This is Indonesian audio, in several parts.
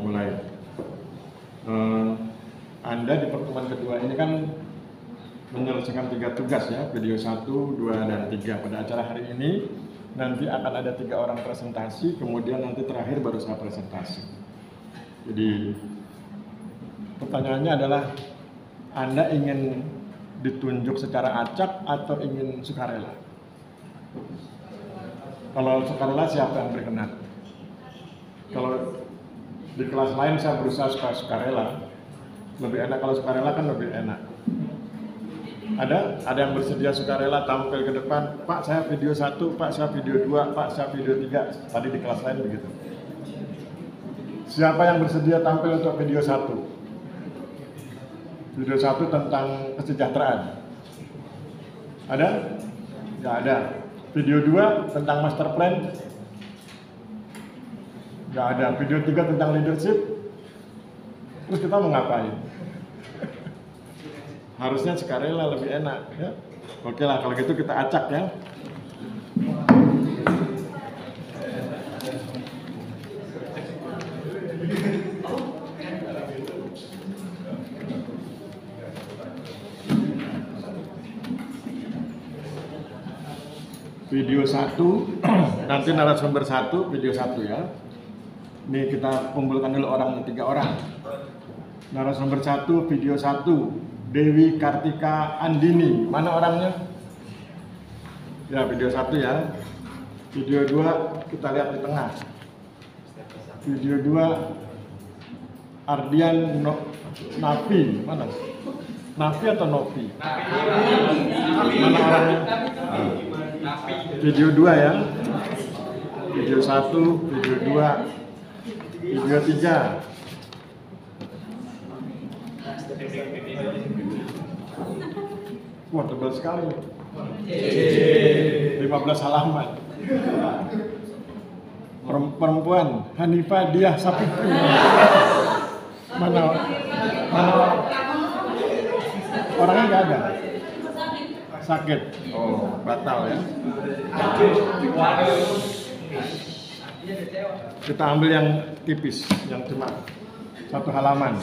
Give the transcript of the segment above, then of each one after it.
mulai. Anda di pertemuan kedua ini kan menyelesaikan 3 tugas ya, video 1, 2, dan 3. Pada acara hari ini nanti akan ada 3 orang presentasi, kemudian nanti terakhir baru saya presentasi. Jadi pertanyaannya adalah Anda ingin ditunjuk secara acak atau ingin sukarela? Kalau sukarela siapa yang berkenan? Kalau di kelas lain saya berusaha supaya sukarela, lebih enak kalau sukarela kan lebih enak. Ada yang bersedia sukarela tampil ke depan, Pak saya video 1, Pak saya video 2, Pak saya video 3. Tadi di kelas lain begitu. Siapa yang bersedia tampil untuk video 1? Video 1 tentang kesejahteraan. Ada? Nggak ada. Video 2 tentang master plan. Nggak ada. Video 3 tentang leadership. Terus kita mau ngapain? Harusnya sukarela lebih enak ya. Oke lah kalau gitu kita acak ya. Video 1 nanti narasumber 1 video 1 ya. Ini kita kumpulkan dulu orang 3 orang. Narasumber 1 video 1 Dewi Kartika Andini. Mana orangnya? Ya video 1 ya. Video 2 kita lihat di tengah. Video 2 Ardian Nafi. Mana? Nafi atau Novi? Mana orangnya? Video 2 ya. Video 1, video 2, video 3. Wah tebal sekali. 15 halaman. Perempuan Hanifah Diah Sapiku. Mana orangnya nggak ada. Sakit. Oh, batal ya. Kita ambil yang tipis, yang cuma 1 halaman.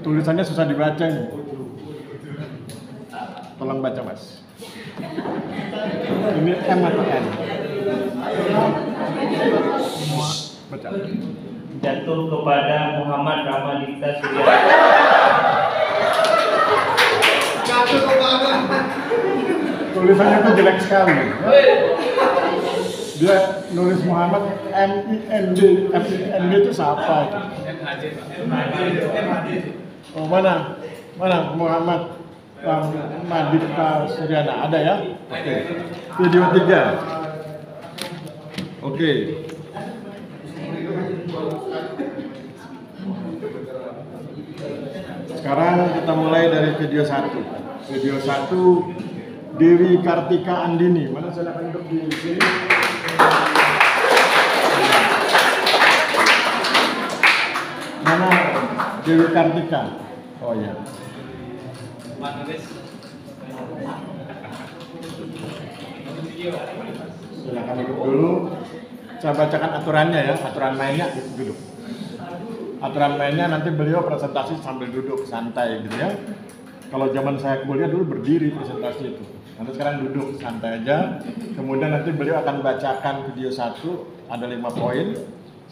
Tulisannya susah dibaca ini. Tolong baca Mas. Ini M atau N? Baca. Jatuh kepada Muhammad Ramadita Surya. Tulisannya tuh jelek sekali. Dia nulis Muhammad M-I-N-D. M-I-N-D itu siapa itu? Oh mana? Mana Muhammad Ramadita Suryana? Ada ya? Oke. Video 3. Oke. Sekarang kita mulai dari video 1. Video 1 Dewi Kartika Andini. Mana silakan duduk di sini. Mana Dewi Kartika? Oh ya. Silakan duduk dulu. Saya bacakan aturannya ya, aturan mainnya duduk. Aturan mainnya nanti beliau presentasi sambil duduk santai gitu ya. Kalau zaman saya kuliah dulu berdiri presentasi itu. Nanti sekarang duduk santai aja. Kemudian nanti beliau akan bacakan video 1, ada 5 poin.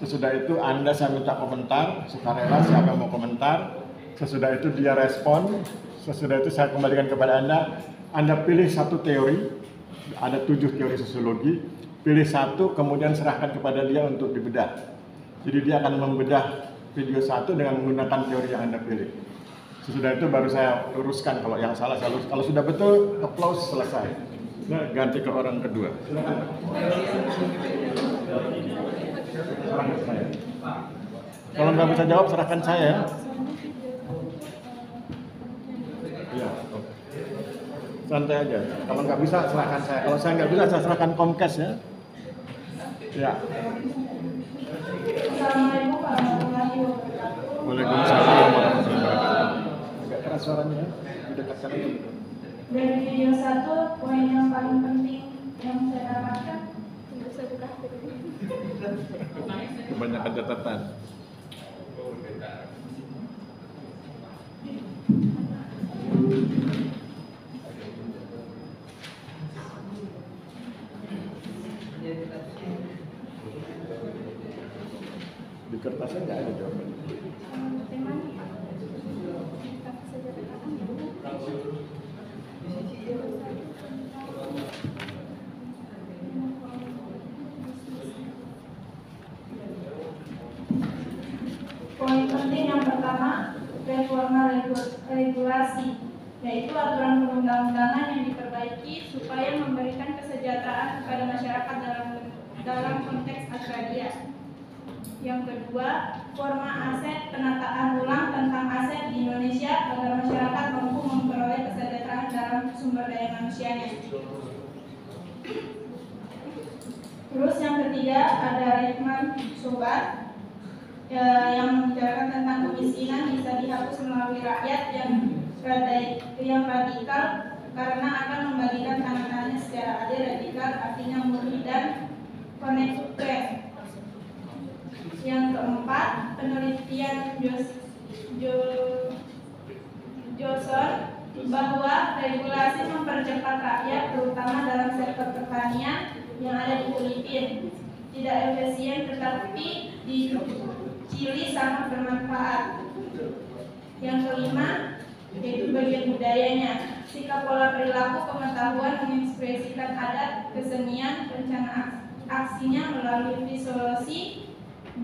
Sesudah itu Anda saya minta komentar, sukarela siapa yang mau komentar. Sesudah itu dia respon. Sesudah itu saya kembalikan kepada Anda. Anda pilih 1 teori. Ada 7 teori sosiologi. Pilih 1, kemudian serahkan kepada dia untuk dibedah. Jadi dia akan membedah video 1 dengan menggunakan teori yang Anda pilih. Sesudah itu baru saya luruskan kalau yang salah saya lurus. Kalau sudah betul, applause selesai. Nah, ganti ke orang kedua. Silakan. Serahkan saya. Kalau nggak bisa jawab, serahkan saya. Iya. Santai aja. Kalau nggak bisa, serahkan saya. Kalau saya nggak bisa, saya serahkan Comcast ya. Ya. Assalamualaikum warahmatullahi wabarakatuh. Waalaikumsalam warahmatullahi wabarakatuh. Agak keras suaranya, didekatkan aja. Dari video 1, poin yang paling penting yang saya dapatkan. kebanyakan catatan. Di kertasnya nggak ada jawabannya. Poin penting yang pertama, reforma regulasi, yaitu aturan perundang-undangan yang diperbaiki supaya memberikan kesejahteraan kepada masyarakat dalam konteks agraria. Yang kedua, forma aset penataan ulang tentang aset di Indonesia agar masyarakat mampu memperoleh kesejahteraan dalam sumber daya manusianya. Terus yang ketiga ada Rekman Sobat yang membicarakan tentang kemiskinan bisa dihapus melalui rakyat yang radikal karena akan membagikan tanah-tanahnya secara adil, radikal artinya murni dan konekuen. Yang keempat, penelitian Johnson bahwa regulasi mempercepat rakyat terutama dalam sektor pertanian yang ada di Filipina tidak efisien tetapi di Chili sangat bermanfaat. Yang kelima, yaitu bagian budayanya, sikap pola perilaku pengetahuan mengekspresikan adat, kesenian, rencana aksinya melalui visualisasi,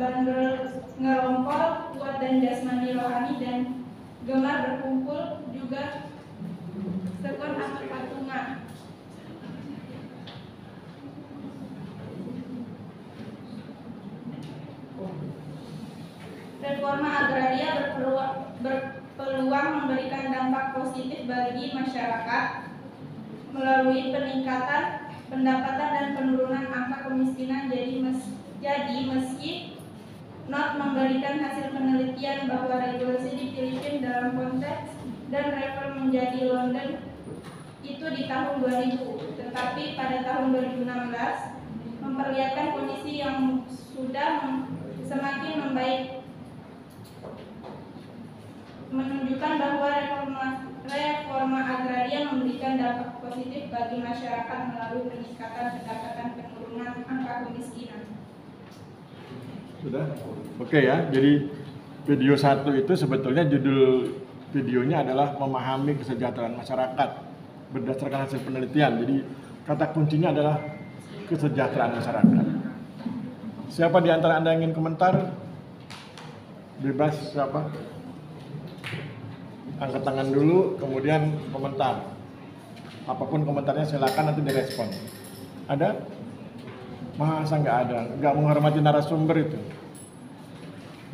bandel ngerompol, kuat dan jasmani rohani dan gemar berkumpul juga sekon atau patungan. Reforma agraria berpeluang memberikan dampak positif bagi masyarakat melalui peningkatan pendapatan dan penurunan angka kemiskinan. Jadi meski not memberikan hasil penelitian bahwa regulasi di Filipina dalam konteks dan reform menjadi London itu di tahun 2000, tetapi pada tahun 2016 memperlihatkan kondisi yang sudah semakin membaik, menunjukkan bahwa reforma agraria memberikan dampak positif bagi masyarakat melalui peningkatan pendapatan, penurunan angka kemiskinan. Sudah? Oke ya, jadi video 1 itu sebetulnya judul videonya adalah memahami kesejahteraan masyarakat berdasarkan hasil penelitian. Jadi kata kuncinya adalah kesejahteraan masyarakat. Siapa di antara Anda yang ingin komentar? Bebas siapa? Angkat tangan dulu, kemudian komentar. Apapun komentarnya silakan nanti direspon. Ada? Masa nggak ada? Nggak menghormati narasumber itu.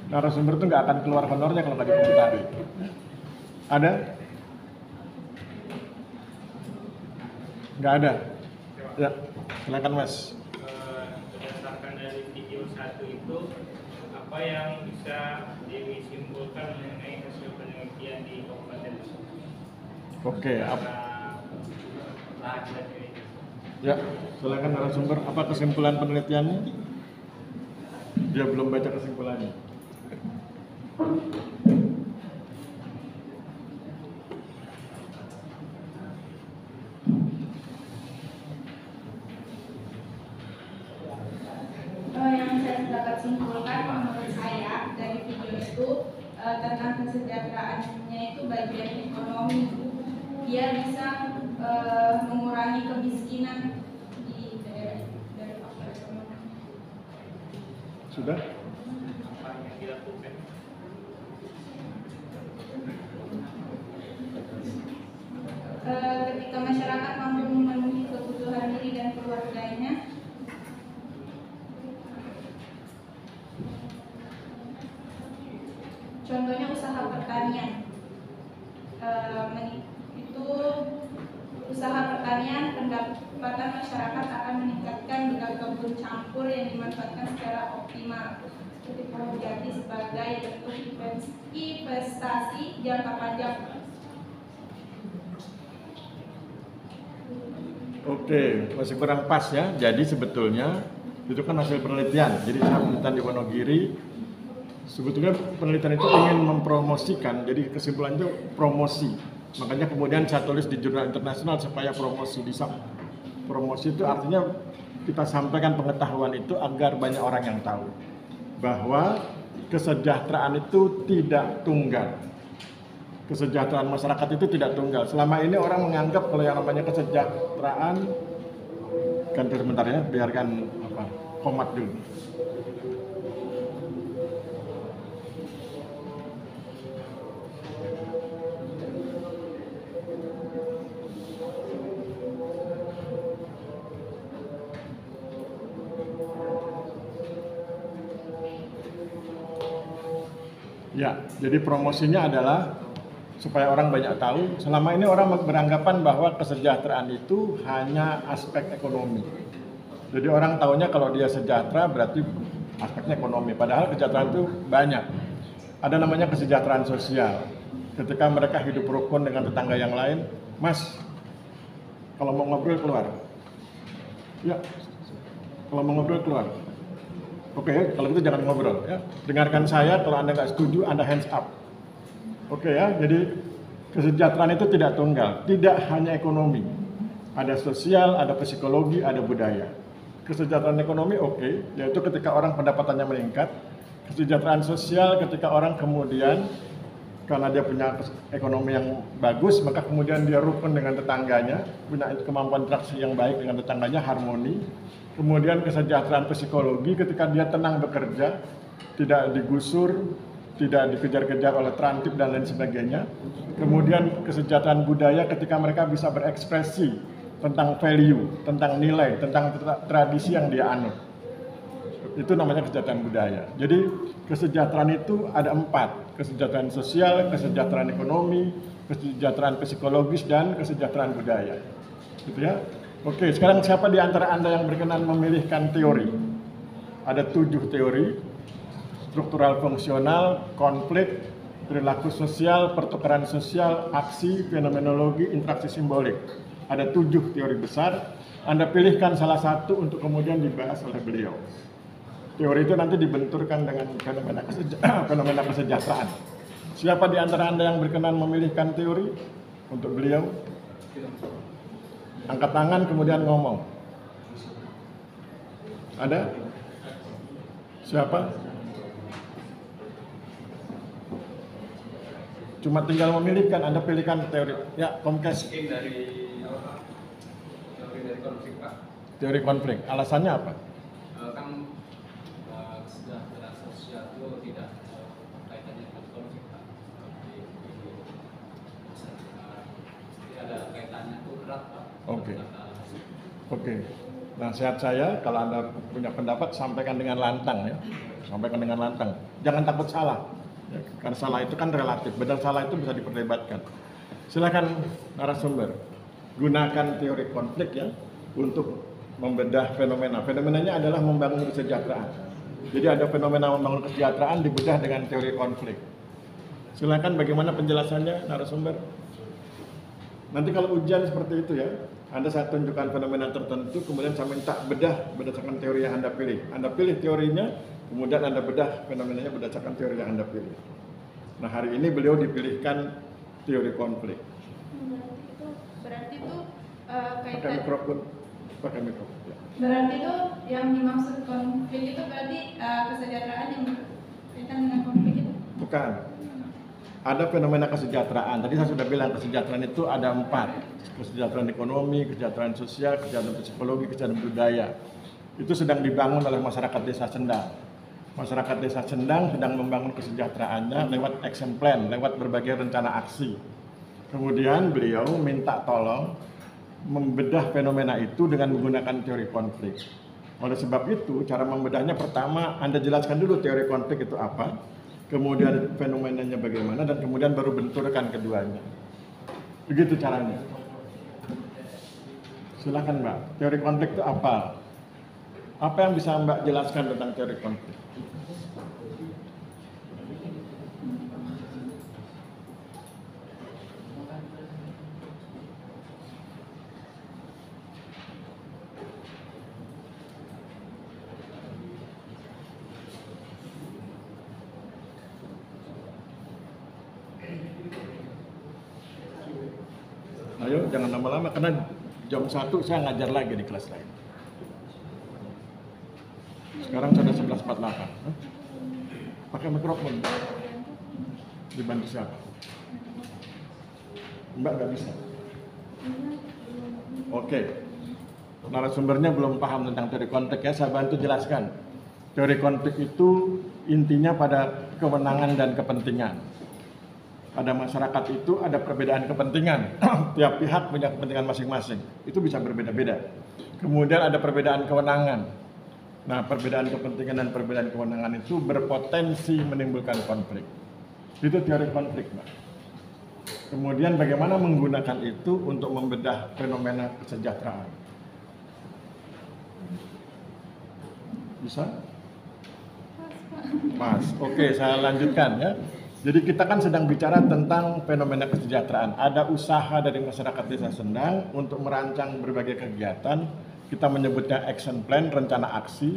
Narasumber itu nggak akan keluar honornya kalau nggak dikomentari. Ada? Nggak ada? Ya, silakan Mas. Berdasarkan dari video 1 itu, apa yang bisa disimpulkan mengenai hasil penelitian di kabupaten tersebut? Oke, ya, silakan narasumber. Apa kesimpulan penelitiannya? Dia belum baca kesimpulannya. Yang saya dapat simpulkan menurut saya dari video itu tentang kesejahteraannya itu bagian ekonomi. Dia bisa mengurangi kemiskinan di daerah dari faktor ekonomi. Sudah? Apa yang dilakukan? Ketika masyarakat mampu memenuhi kebutuhan diri dan keluarganya, contohnya usaha pertanian, itu usaha pertanian pendapatan masyarakat akan meningkatkan dengan kebun campur yang dimanfaatkan secara optimal seperti pohon jati sebagai bentuk investasi jangka panjang. Oke, masih kurang pas ya. Jadi sebetulnya Itu kan hasil penelitian. Jadi saya penelitian di Wonogiri. Sebetulnya penelitian itu ingin mempromosikan, jadi kesimpulan itu promosi. Makanya kemudian saya tulis di jurnal internasional supaya promosi bisa. Promosi itu artinya kita sampaikan pengetahuan itu agar banyak orang yang tahu bahwa kesejahteraan itu tidak tunggal. Kesejahteraan masyarakat itu tidak tunggal. Selama ini orang menganggap kalau yang namanya kesejahteraan, ganti sebentar ya, biarkan komat dulu. Ya, jadi promosinya adalah supaya orang banyak tahu. Selama ini orang beranggapan bahwa kesejahteraan itu hanya aspek ekonomi. Jadi orang taunya kalau dia sejahtera berarti aspeknya ekonomi. Padahal kesejahteraan itu banyak. Ada namanya kesejahteraan sosial. Ketika mereka hidup rukun dengan tetangga yang lain, Mas, kalau mau ngobrol keluar. Ya, kalau mau ngobrol keluar. Oke, kalau gitu jangan ngobrol ya. Dengarkan saya, kalau Anda nggak setuju, Anda hands up. Oke ya, jadi kesejahteraan itu tidak tunggal, tidak hanya ekonomi. Ada sosial, ada psikologi, ada budaya. Kesejahteraan ekonomi oke, yaitu ketika orang pendapatannya meningkat. Kesejahteraan sosial ketika orang kemudian karena dia punya ekonomi yang bagus, maka kemudian dia rukun dengan tetangganya, punya kemampuan interaksi yang baik dengan tetangganya, harmoni. Kemudian kesejahteraan psikologi ketika dia tenang bekerja, tidak digusur, tidak dikejar-kejar oleh terantip dan lain sebagainya. Kemudian kesejahteraan budaya ketika mereka bisa berekspresi tentang value, tentang nilai, tentang tradisi yang dia anut. Itu namanya kesejahteraan budaya. Jadi kesejahteraan itu ada 4. Kesejahteraan sosial, kesejahteraan ekonomi, kesejahteraan psikologis, dan kesejahteraan budaya. Gitu ya. Oke, sekarang siapa di antara Anda yang berkenan memilihkan teori? Ada 7 teori. Struktural fungsional, konflik, perilaku sosial, pertukaran sosial, aksi, fenomenologi, interaksi simbolik. Ada 7 teori besar. Anda pilihkan salah satu untuk kemudian dibahas oleh beliau. Teori itu nanti dibenturkan dengan fenomena kesejahteraan. Siapa di antara Anda yang berkenan memilihkan teori untuk beliau? Angkat tangan kemudian ngomong. Ada? Siapa? Cuma tinggal memilihkan, Anda pilihkan teori. Ya, Komkes. Teori dari konflik, Pak. Teori konflik. Alasannya apa? Kan kesejahteraan sosial itu tidak kaitannya dengan konflik, Pak. Jadi ada kaitannya itu erat, Pak. Oke. Nasihat saya, kalau Anda punya pendapat, sampaikan dengan lantang ya. Sampaikan dengan lantang. Jangan takut salah. Ya, karena salah itu kan relatif. Benar salah itu bisa diperdebatkan. Silakan narasumber. Gunakan teori konflik ya untuk membedah fenomena. Fenomenanya adalah membangun kesejahteraan. Jadi ada fenomena membangun kesejahteraan dibedah dengan teori konflik. Silakan bagaimana penjelasannya narasumber. Nanti kalau ujian seperti itu ya, saya tunjukkan fenomena tertentu, kemudian saya minta bedah berdasarkan teori yang Anda pilih. Anda pilih teorinya, kemudian Anda bedah fenomenanya berdasarkan teori yang Anda pilih. Nah, hari ini beliau dipilihkan teori konflik. Berarti itu Pakai mikrofon. Ya. Berarti itu yang dimaksud konflik itu berarti kesejahteraan yang berkaitan dengan konflik itu? Bukan. Ada fenomena kesejahteraan. Tadi saya sudah bilang kesejahteraan itu ada 4. Kesejahteraan ekonomi, kesejahteraan sosial, kesejahteraan psikologi, kesejahteraan budaya. Itu sedang dibangun oleh masyarakat desa Sendang. Masyarakat desa Sendang sedang membangun kesejahteraannya lewat action plan, lewat berbagai rencana aksi. Kemudian beliau minta tolong membedah fenomena itu dengan menggunakan teori konflik. Oleh sebab itu, cara membedahnya pertama Anda jelaskan dulu teori konflik itu apa. Kemudian fenomenanya bagaimana, dan kemudian baru benturkan keduanya. Begitu caranya. Silakan Mbak, teori konflik itu apa? Apa yang bisa Mbak jelaskan tentang teori konflik? jangan lama-lama karena jam 1 saya ngajar lagi di kelas lain. Sekarang sudah 11.48. Pakai mikrofon. Dibantu siapa? Mbak nggak bisa. Oke. Narasumbernya belum paham tentang teori konflik ya, saya bantu jelaskan. Teori konflik itu intinya pada kewenangan dan kepentingan. Pada masyarakat itu ada perbedaan kepentingan. Tiap pihak punya kepentingan masing-masing. Itu bisa berbeda-beda. Kemudian ada perbedaan kewenangan. Nah, perbedaan kepentingan dan perbedaan kewenangan itu berpotensi menimbulkan konflik. Itu teori konflik, Mbak. Kemudian bagaimana menggunakan itu untuk membedah fenomena kesejahteraan. Bisa? Mas, oke, saya lanjutkan ya. Jadi kita kan sedang bicara tentang fenomena kesejahteraan. Ada usaha dari masyarakat Desa Sendang untuk merancang berbagai kegiatan. Kita menyebutnya action plan, rencana aksi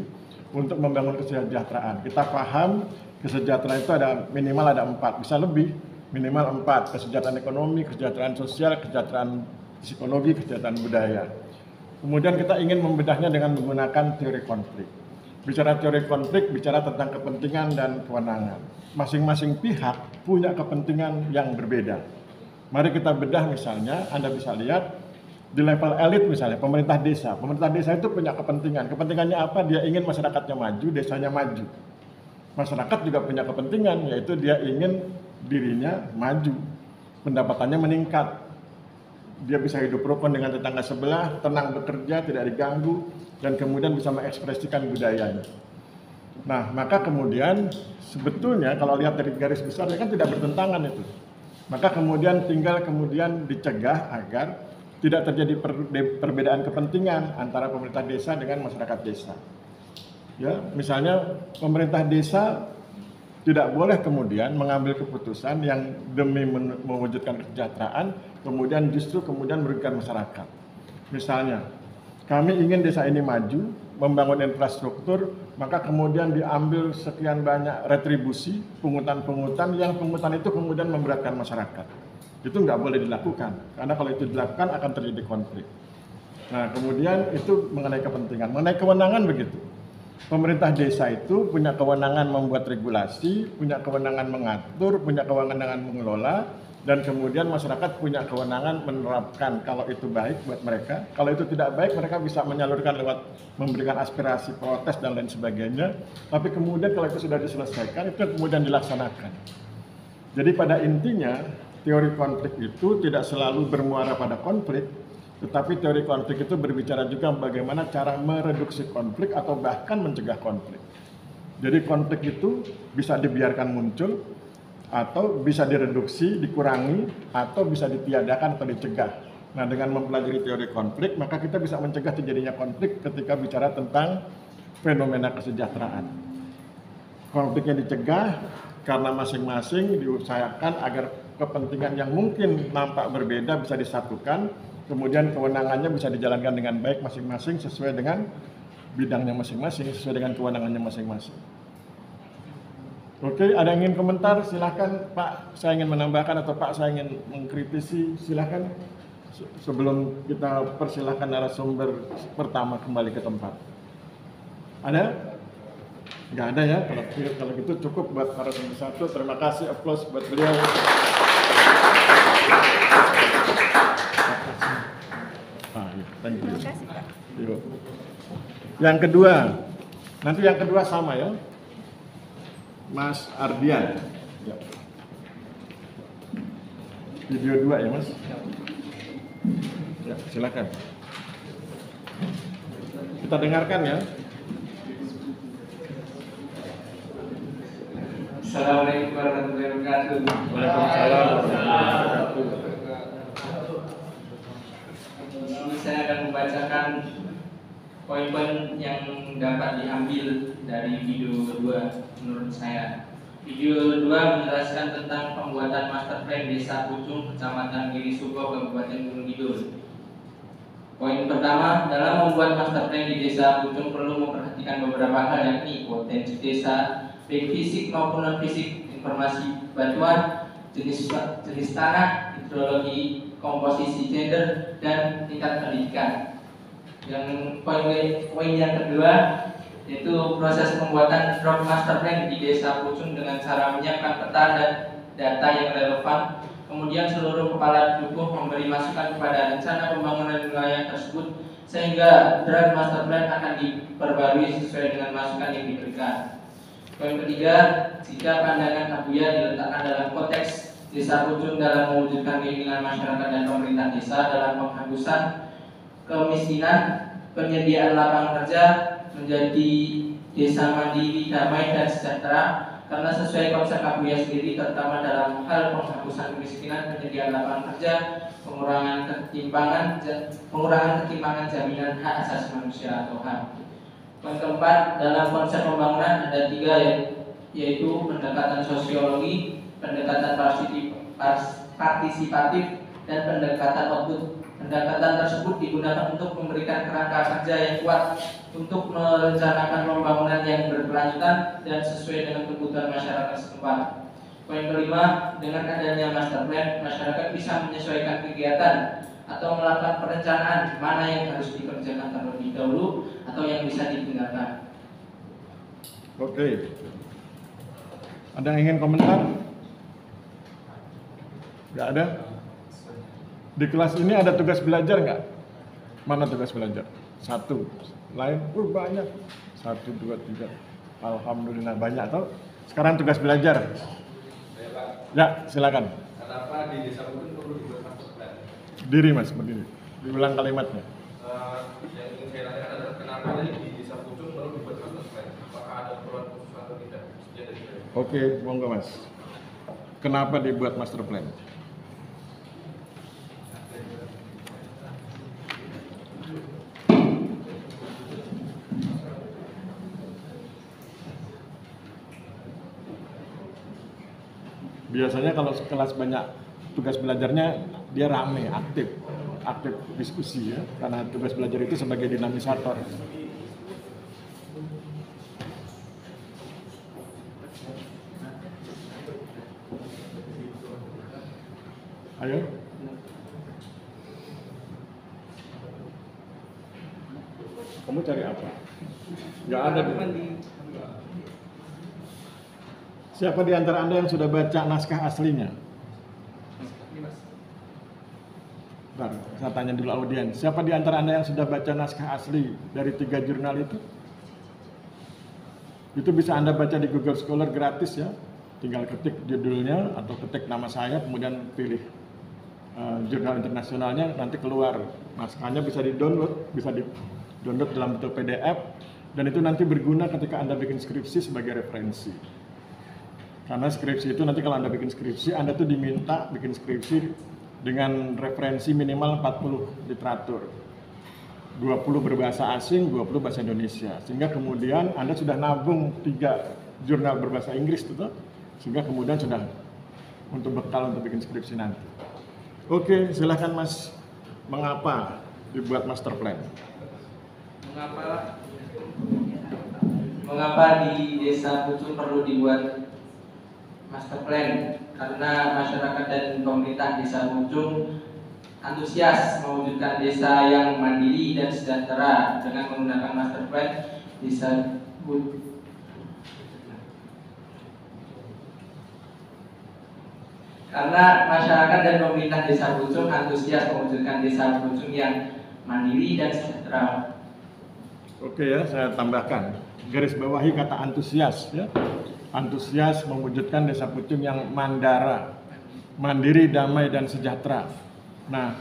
untuk membangun kesejahteraan. Kita paham kesejahteraan itu ada minimal ada 4, bisa lebih, minimal 4. Kesejahteraan ekonomi, kesejahteraan sosial, kesejahteraan psikologi, kesejahteraan budaya. Kemudian kita ingin membedahnya dengan menggunakan teori konflik. Bicara teori konflik, bicara tentang kepentingan dan kewenangan. Masing-masing pihak punya kepentingan yang berbeda. Mari kita bedah misalnya, Anda bisa lihat di level elit misalnya, pemerintah desa. Pemerintah desa itu punya kepentingan. Kepentingannya apa? Dia ingin masyarakatnya maju, desanya maju. Masyarakat juga punya kepentingan, yaitu dia ingin dirinya maju, pendapatannya meningkat. Dia bisa hidup rukun dengan tetangga sebelah, tenang bekerja, tidak diganggu, dan kemudian bisa mengekspresikan budayanya. Nah, maka kemudian sebetulnya kalau lihat dari garis besar kan tidak bertentangan itu. Maka kemudian tinggal dicegah agar tidak terjadi perbedaan kepentingan antara pemerintah desa dengan masyarakat desa. Ya, misalnya pemerintah desa tidak boleh kemudian mengambil keputusan yang demi mewujudkan kesejahteraan, kemudian justru merugikan masyarakat. Misalnya, kami ingin desa ini maju, membangun infrastruktur, maka kemudian diambil sekian banyak retribusi, pungutan-pungutan, yang pungutan itu kemudian memberatkan masyarakat. Itu nggak boleh dilakukan, karena kalau itu dilakukan akan terjadi konflik. Nah, kemudian itu mengenai kepentingan. Mengenai kewenangan begitu. Pemerintah desa itu punya kewenangan membuat regulasi, punya kewenangan mengatur, punya kewenangan mengelola, dan kemudian masyarakat punya kewenangan menerapkan kalau itu baik buat mereka. Kalau itu tidak baik, mereka bisa menyalurkan lewat memberikan aspirasi, protes, dan lain sebagainya. Tapi kemudian kalau itu sudah diselesaikan, itu kemudian dilaksanakan. Jadi pada intinya, teori konflik itu tidak selalu bermuara pada konflik, tetapi teori konflik itu berbicara juga bagaimana cara mereduksi konflik atau bahkan mencegah konflik. Jadi konflik itu bisa dibiarkan muncul, atau bisa direduksi, dikurangi, atau bisa ditiadakan atau dicegah. Nah, dengan mempelajari teori konflik, maka kita bisa mencegah terjadinya konflik ketika bicara tentang fenomena kesejahteraan. Konfliknya dicegah karena masing-masing diusahakan agar kepentingan yang mungkin nampak berbeda bisa disatukan, kemudian kewenangannya bisa dijalankan dengan baik masing-masing sesuai dengan bidangnya masing-masing, sesuai dengan kewenangannya masing-masing. Oke, ada yang ingin komentar? Silahkan Pak, saya ingin menambahkan atau Pak saya ingin mengkritisi, silahkan. Sebelum kita persilahkan narasumber pertama kembali ke tempat. Ada? Nggak ada ya, kalau gitu cukup buat narasumber satu. Terima kasih, applause buat beliau. Thank you. Terima kasih, Pak. Yuk. Yang kedua, nanti yang kedua sama ya. Mas Ardian. Ya. Video 2 ya Mas? Ya, silakan. Kita dengarkan ya. Assalamualaikum warahmatullahi wabarakatuh. Waalaikumsalam warahmatullahi wabarakatuh. Ini saya akan membacakan poin-poin yang dapat diambil dari video 2 menurut saya. Video 2 menjelaskan tentang pembuatan master plan Desa Pucung, Kecamatan Giri Suko, Kabupaten Gunung Kidul. Poin pertama, dalam membuat master plan di Desa Pucung perlu memperhatikan beberapa hal, yakni potensi desa, baik fisik maupun non fisik, informasi batuan, jenis tanah, hidrologi, komposisi gender, dan tingkat pendidikan. Yang poin yang kedua yaitu proses pembuatan draft master plan di Desa Pucung dengan cara menyiapkan peta dan data yang relevan. Kemudian seluruh kepala dukuh memberi masukan kepada rencana pembangunan wilayah tersebut sehingga draft master plan akan diperbarui sesuai dengan masukan yang diberikan. Poin ketiga, jika pandangan Abuya diletakkan dalam konteks Desa Pucung dalam mewujudkan keinginan masyarakat dan pemerintah desa dalam penghapusan kemiskinan, penyediaan lapangan kerja, menjadi desa mandiri, damai, dan sejahtera, karena sesuai konsep Abuya sendiri, terutama dalam hal penghapusan kemiskinan, penyediaan lapangan kerja, pengurangan ketimpangan jaminan hak asasi manusia atau HAM. Poin keempat, dalam konsep pembangunan ada 3, yaitu pendekatan sosiologi, pendekatan partisipatif, dan pendekatan output. Pendekatan tersebut digunakan untuk memberikan kerangka kerja yang kuat untuk merencanakan pembangunan yang berkelanjutan dan sesuai dengan kebutuhan masyarakat setempat. Poin kelima, dengan adanya master plan, masyarakat bisa menyesuaikan kegiatan atau melakukan perencanaan mana yang harus dikerjakan terlebih dahulu atau yang bisa ditinggalkan. Oke. Ada yang ingin komentar? Nggak ada? Di kelas ini ada tugas belajar nggak? Mana tugas belajar? 1. Lain? Banyak. 1, 2, 3. Alhamdulillah banyak toh. Sekarang tugas belajar. Ya, silakan. Kenapa di Desa Pucung perlu dibuat master plan? Diri mas, berdiri. Diulang kalimatnya. Yang ingin saya tanyakan adalah kenapa di Desa Pucung perlu dibuat master plan? Apakah ada perluan khusus atau tidak? Oke, monggo mas. Kenapa dibuat master plan? Biasanya kalau kelas banyak tugas belajarnya dia rame, aktif diskusi ya, karena tugas belajar itu sebagai dinamisator. Ayo. Kamu cari apa? Nggak ada. Siapa di antara Anda yang sudah baca naskah aslinya? Bentar, saya tanya dulu audiens. Siapa di antara Anda yang sudah baca naskah asli dari 3 jurnal itu? Itu bisa Anda baca di Google Scholar gratis ya. Tinggal ketik judulnya atau ketik nama saya, kemudian pilih jurnal internasionalnya, nanti keluar. Naskahnya bisa di-download, dalam bentuk PDF, dan itu nanti berguna ketika Anda bikin skripsi sebagai referensi. Karena skripsi itu nanti kalau Anda bikin skripsi, Anda tuh diminta bikin skripsi dengan referensi minimal 40 literatur. 20 berbahasa asing, 20 bahasa Indonesia. Sehingga kemudian Anda sudah nabung 3 jurnal berbahasa Inggris itu, sehingga kemudian sudah untuk bekal untuk bikin skripsi nanti. Oke, silahkan Mas. Mengapa dibuat master plan? Mengapa di Desa Pucung perlu dibuat master plan? Karena masyarakat dan pemerintah Desa Pucung antusias mewujudkan desa yang mandiri dan sejahtera dengan menggunakan master plan Desa Pucung. Karena masyarakat dan pemerintah Desa Pucung antusias mewujudkan Desa Pucung yang mandiri dan sejahtera. Oke ya, saya tambahkan garis bawahi kata antusias ya. Antusias mewujudkan Desa Pucung yang mandara, mandiri, damai, dan sejahtera. Nah,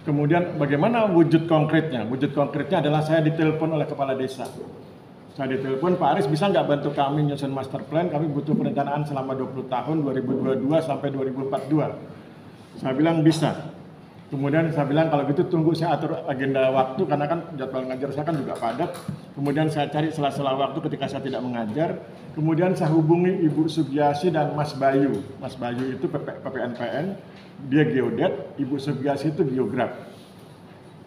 kemudian bagaimana wujud konkretnya? Wujud konkretnya adalah saya ditelepon oleh kepala desa. Saya ditelepon, Pak Aris bisa nggak bantu kami nyusun master plan? Kami butuh perencanaan selama 20 tahun, 2022 sampai 2042. Saya bilang bisa. Kemudian saya bilang kalau gitu tunggu saya atur agenda waktu, karena kan jadwal ngajar saya kan juga padat. Kemudian saya cari sela-sela waktu ketika saya tidak mengajar. Kemudian saya hubungi Ibu Sugiasi dan Mas Bayu. Mas Bayu itu PPNPN, dia geodet, Ibu Sugiasi itu geograf.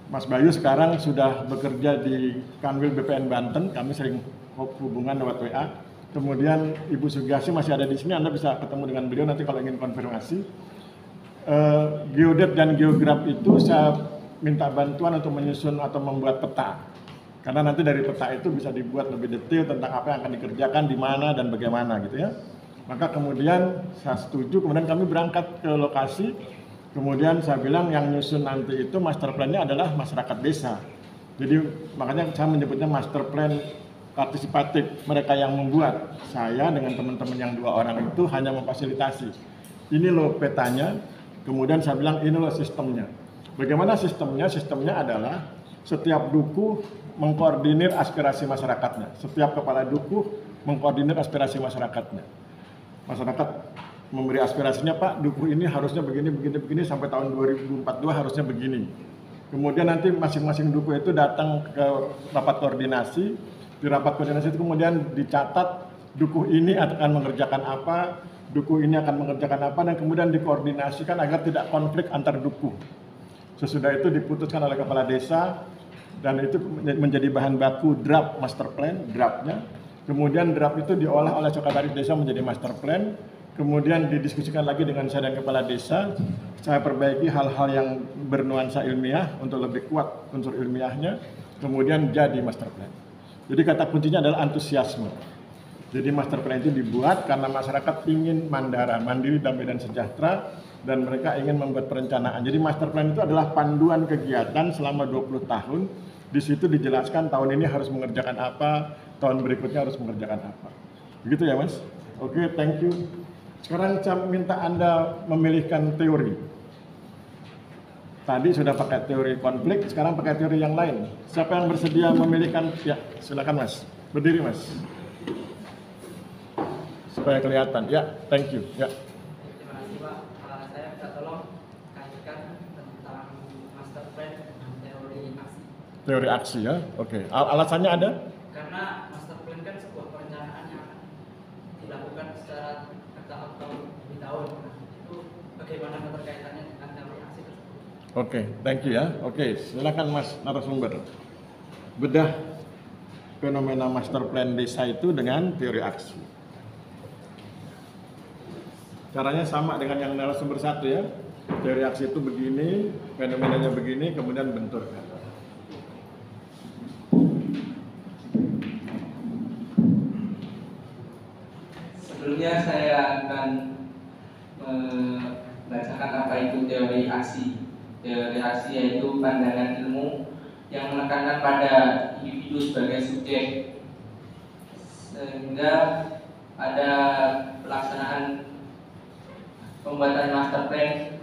Mas Bayu sekarang sudah bekerja di Kanwil BPN Banten, kami sering hubungan lewat WA. Kemudian Ibu Sugiasi masih ada di sini, Anda bisa ketemu dengan beliau nanti kalau ingin konfirmasi. geodet dan geograf itu saya minta bantuan untuk menyusun atau membuat peta. Karena nanti dari peta itu bisa dibuat lebih detail tentang apa yang akan dikerjakan, di mana dan bagaimana gitu ya. Maka kemudian saya setuju, kemudian kami berangkat ke lokasi. Kemudian saya bilang yang nyusun nanti itu master plan-nya adalah masyarakat desa. Jadi makanya saya menyebutnya master plan partisipatif. Mereka yang membuat, saya dengan teman-teman yang 2 orang itu hanya memfasilitasi. Ini loh petanya, kemudian saya bilang ini loh sistemnya. Bagaimana sistemnya? Sistemnya adalah setiap dukuh mengkoordinir aspirasi masyarakatnya. Setiap kepala dukuh mengkoordinir aspirasi masyarakatnya. Masyarakat memberi aspirasinya, Pak, dukuh ini harusnya begini, sampai tahun 2042 harusnya begini. Kemudian nanti masing-masing dukuh itu datang ke rapat koordinasi. Di rapat koordinasi itu kemudian dicatat dukuh ini akan mengerjakan apa, dukuh ini akan mengerjakan apa, dan kemudian dikoordinasikan agar tidak konflik antar dukuh. Sesudah itu diputuskan oleh kepala desa, dan itu menjadi bahan baku draft master plan, draftnya. Kemudian draft itu diolah oleh sekretaris desa menjadi master plan. Kemudian didiskusikan lagi dengan saya dan kepala desa. Saya perbaiki hal-hal yang bernuansa ilmiah untuk lebih kuat unsur ilmiahnya. Kemudian jadi master plan. Jadi kata kuncinya adalah antusiasme. Jadi master plan itu dibuat karena masyarakat ingin mandiri, damai dan sejahtera, dan mereka ingin membuat perencanaan. Jadi master plan itu adalah panduan kegiatan selama 20 tahun. Di situ dijelaskan tahun ini harus mengerjakan apa, tahun berikutnya harus mengerjakan apa. Begitu ya, Mas? Oke, thank you. Sekarang saya minta Anda memilihkan teori. Tadi sudah pakai teori konflik, sekarang pakai teori yang lain. Siapa yang bersedia memilihkan? Ya, silakan Mas. Berdiri, Mas. Supaya kelihatan. Ya, thank you. Ya. Terima kasih, Pak. Saya minta tolong kaitkan tentang master plan dengan teori aksi. Teori aksi ya, oke. Alasannya ada? Karena master plan kan sebuah perencanaan yang dilakukan secara bertahap demi tahun. Itu bagaimana keterkaitannya dengan teori aksi tersebut? Oke, thank you ya. Oke, silakan Mas narasumber. Bedah fenomena master plan desa itu dengan teori aksi. Caranya sama dengan yang narasumber 1 ya. Teori aksi itu begini, fenomenanya begini, kemudian benturkan. Sebelumnya saya akan membacakan apa itu teori aksi. Teori aksi yaitu pandangan ilmu yang menekankan pada individu sebagai subjek, sehingga ada pelaksanaan pembuatan master plan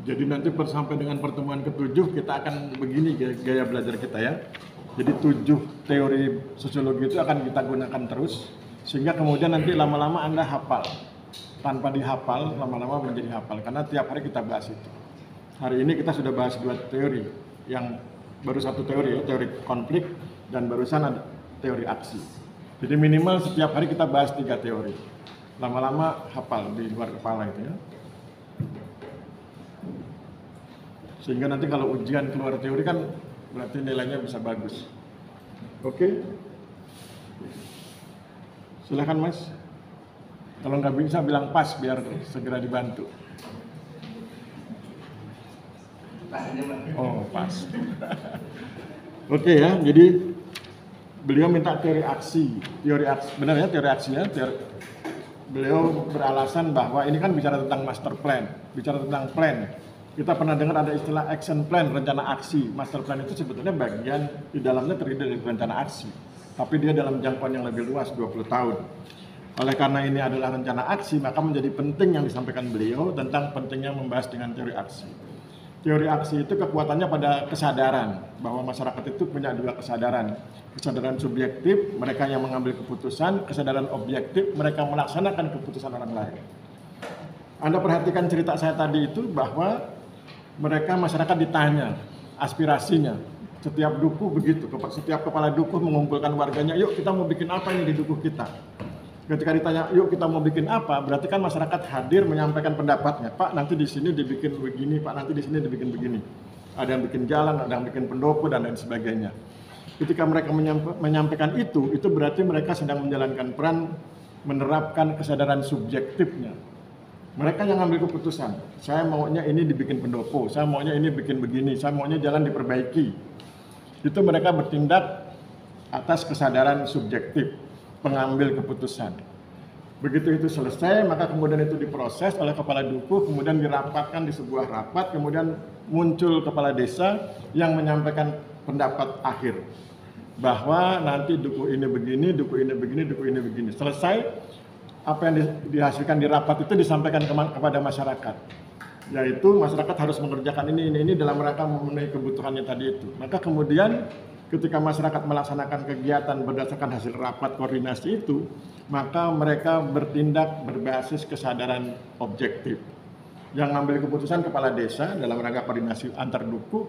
Jadi nanti sampai dengan pertemuan ke-7 kita akan begini gaya belajar kita ya. Jadi 7 teori sosiologi itu akan kita gunakan terus, sehingga kemudian nanti lama-lama Anda hafal. Tanpa dihafal, lama-lama menjadi hafal, karena tiap hari kita bahas itu. Hari ini kita sudah bahas 2 teori, yang baru 1 teori ya, teori konflik, dan barusan ada teori aksi. Jadi minimal setiap hari kita bahas 3 teori. Lama-lama hafal di luar kepala itu ya. Sehingga nanti kalau ujian keluar teori kan berarti nilainya bisa bagus. Oke? Silakan Mas. Kalau nggak bisa bilang pas biar segera dibantu. pas aja, Pak. Oh, pas. Oke ya, jadi beliau minta teori aksi. Teori aksi, benar ya teori aksi ya. Beliau beralasan bahwa ini kan bicara tentang master plan, bicara tentang plan. Kita pernah dengar ada istilah action plan, rencana aksi. Master plan itu sebetulnya bagian di dalamnya terdiri dari rencana aksi. Tapi dia dalam jangkauan yang lebih luas, 20 tahun. Oleh karena ini adalah rencana aksi, maka menjadi penting yang disampaikan beliau tentang pentingnya membahas dengan teori aksi. Teori aksi itu kekuatannya pada kesadaran, bahwa masyarakat itu punya dua kesadaran. Kesadaran subjektif, mereka yang mengambil keputusan, kesadaran objektif, mereka melaksanakan keputusan orang lain. Anda perhatikan cerita saya tadi itu bahwa mereka masyarakat ditanya aspirasinya. Setiap dukuh begitu, setiap kepala dukuh mengumpulkan warganya, yuk kita mau bikin apa ini di dukuh kita. Ketika ditanya, yuk kita mau bikin apa, berarti kan masyarakat hadir menyampaikan pendapatnya. Pak, nanti di sini dibikin begini, Pak, nanti di sini dibikin begini. Ada yang bikin jalan, ada yang bikin pendopo, dan lain sebagainya. Ketika mereka menyampaikan itu berarti mereka sedang menjalankan peran menerapkan kesadaran subjektifnya. Mereka yang ambil keputusan, saya maunya ini dibikin pendopo, saya maunya ini bikin begini, saya maunya jalan diperbaiki. Itu mereka bertindak atas kesadaran subjektif pengambil keputusan. Begitu itu selesai, maka kemudian itu diproses oleh kepala dukuh, kemudian dirapatkan di sebuah rapat, kemudian muncul kepala desa yang menyampaikan pendapat akhir bahwa nanti dukuh ini begini, dukuh ini begini, dukuh ini begini. Selesai, apa yang dihasilkan di rapat itu disampaikan kepada masyarakat, yaitu masyarakat harus mengerjakan ini dalam rangka memenuhi kebutuhannya tadi itu. Maka kemudian ketika masyarakat melaksanakan kegiatan berdasarkan hasil rapat koordinasi itu, maka mereka bertindak berbasis kesadaran objektif. Yang mengambil keputusan kepala desa dalam rangka koordinasi antar dukuh,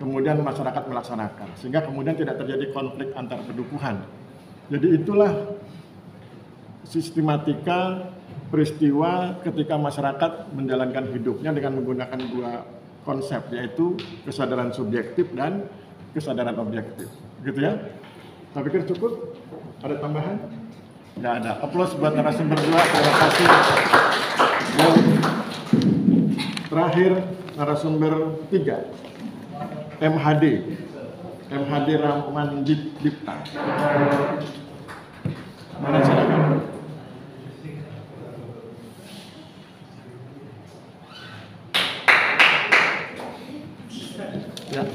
kemudian masyarakat melaksanakan. Sehingga kemudian tidak terjadi konflik antar kedukuhan. Jadi itulah sistematika peristiwa ketika masyarakat menjalankan hidupnya dengan menggunakan dua konsep, yaitu kesadaran subjektif dan kesadaran objektif, gitu ya. Saya pikir cukup. Ada tambahan? Nggak ada. Aplaus buat narasumber dua. Terima kasih. Dan terakhir narasumber 3, MHD Rahman Dipta. Mana silakan. Ya.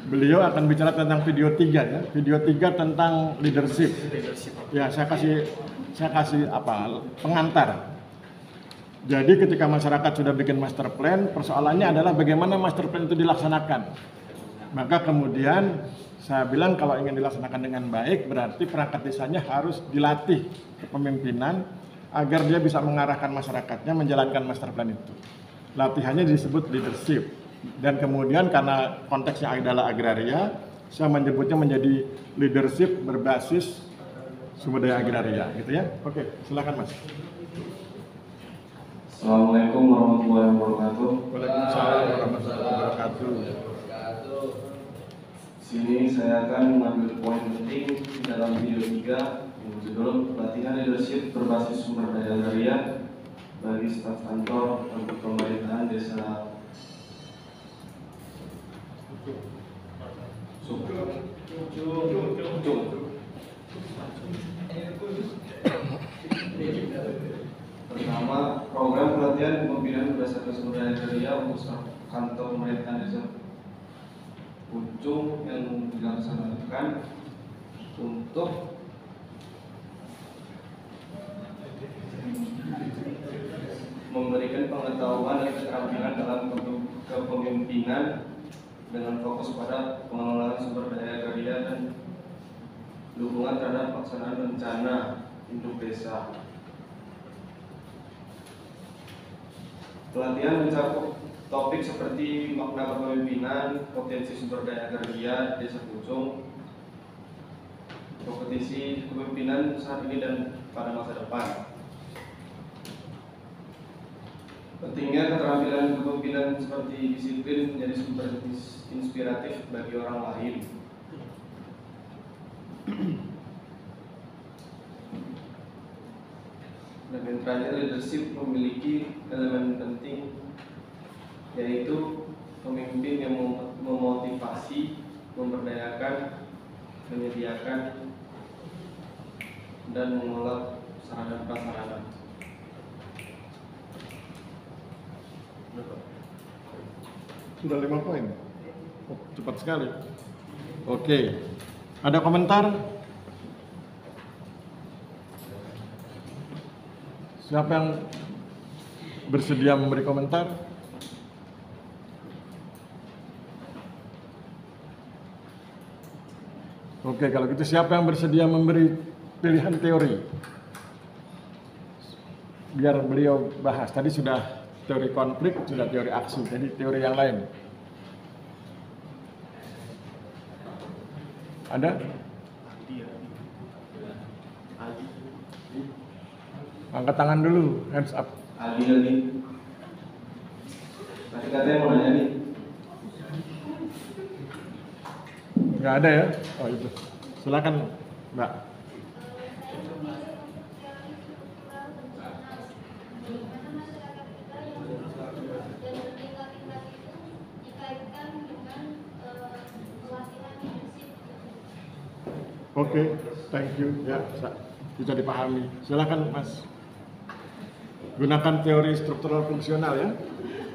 Beliau akan bicara tentang video 3 ya. Video 3 tentang leadership. Ya, saya kasih pengantar. Jadi ketika masyarakat sudah bikin master plan, persoalannya adalah bagaimana master plan itu dilaksanakan. Maka kemudian saya bilang kalau ingin dilaksanakan dengan baik, berarti perangkat desanya harus dilatih kepemimpinan agar dia bisa mengarahkan masyarakatnya menjalankan master plan itu. Latihannya disebut leadership. Dan kemudian karena konteksnya adalah agraria, saya menyebutnya menjadi leadership berbasis sumber daya agraria, gitu ya. Oke, silakan Mas. Assalamualaikum warahmatullahi wabarakatuh. Waalaikumsalam warahmatullahi wabarakatuh. Sini saya akan mengambil poin penting dalam video 3 yang berjudul Pelatihan Leadership Berbasis Sumber Daya Agraria bagi staf kantor untuk pemerintahan desa Pertama, program pelatihan kepemimpinan berdasarkan sumber daya agraria untuk staf kantor pemerintahan desa Pucung yang dilaksanakan untuk memberikan pengetahuan dan keterampilan dalam kepemimpinan dengan fokus pada pengelolaan sumber daya agraria dan dukungan terhadap pelaksanaan rencana induk desa. Pelatihan mencakup topik seperti makna kepemimpinan, potensi sumber daya agraria desa Pucung, kompetisi kepemimpinan saat ini dan pada masa depan. Pentingnya keterampilan kepemimpinan seperti disiplin menjadi sumber inspiratif bagi orang lain. Dan yang terakhir, leadership memiliki elemen penting, yaitu pemimpin yang memotivasi, memberdayakan, menyediakan, dan mengelola sarana prasarana. Sudah 5 poin. Oh, cepat sekali. Oke. Ada komentar? Siapa yang bersedia memberi komentar? Oke, kalau gitu siapa yang bersedia memberi pilihan teori? Biar beliau bahas. Tadi sudah teori konflik, sudah teori aksi, jadi teori yang lain. Ada? Angkat tangan dulu, hands up. Aldi lagi. Tadi katanya mau nanya nih. Nggak ada ya? Oh itu. Silakan, Mbak. Oke, thank you. Ya, bisa dipahami. Silakan, Mas. Gunakan teori struktural fungsional ya